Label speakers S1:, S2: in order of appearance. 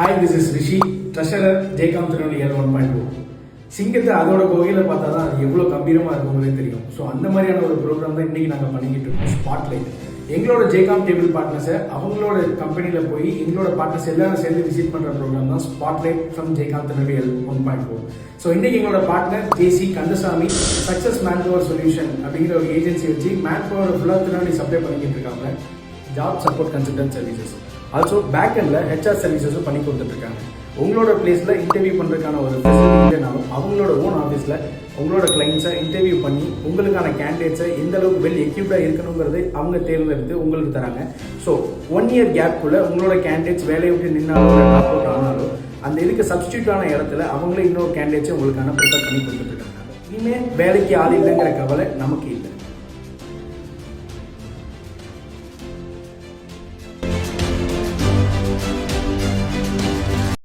S1: Hi, this is Rishi, treasurer JCOM Tirunelveli 1.0. சிங்கத்தை அதோட கோகையில் பார்த்தா தான் அது எவ்வளோ கம்பீரமாக இருக்கும்போதே தெரியும். ஸோ அந்த மாதிரியான ஒரு ப்ரோக்ராம் தான் இன்றைக்கி நாங்கள் பண்ணிக்கிட்டு இருக்கோம். ஸ்பாட்லைட் எங்களோட ஜெய்காம் டேபிள் பார்ட்னர்ஸை அவங்களோட கம்பெனியில் போய் எங்களோட பார்ட்னர்ஸ் எல்லாரும் சேர்ந்து விசிட் பண்ணுற ப்ரோக்ராம் தான் spotlight from JCOM Tirunelveli 1.0. So இன்றைக்கி எங்களோட partner JC Kandasamy success man power solution அப்படிங்கிற ஒரு ஏஜென்சி வச்சு மேன் பவர் ஃபுல்லாக திருநெல்வேலி சப்ளை பண்ணிக்கிட்டு இருக்காங்க. Job support consultant services, also back எண்டில் ஹெச்ஆர் சர்வீசஸும் பண்ணி கொடுத்துட்ருக்காங்க. உங்களோட பிளேஸில் இன்டர்வியூ பண்ணுறதுக்கான ஒரு ஃபெசிலிட்டி இல்லைனாலும் அவங்களோட ஓன் ஆஃபீஸில் உங்களோட கிளைண்ட்ஸை இன்டர்வியூ பண்ணி உங்களுக்கான கேண்டிடேட்ஸை எந்த அளவுக்கு வெல் எக்யூப்டாக இருக்கணுங்கிறது அவங்க தேர்ந்தெடுத்து உங்களுக்கு தராங்க. ஸோ 1 இயர் கேப்புக்குள்ளே உங்களோட கேண்டிடேட்ஸ் வேலையை விட்டு நின்னாலும் ட்ராப் அவுட் ஆனாலும் அந்த இதுக்கு சப்ஸ்டியூட்டான இடத்துல அவங்களே இன்னொரு கேண்டிடேட்ஸை உங்களுக்கான ப்ரிப்பேர் பண்ணி கொடுத்துட்ருக்காங்க. இனிமேல் வேலைக்கு ஆள் இல்லைங்கிற கவலை நமக்கு இல்லை.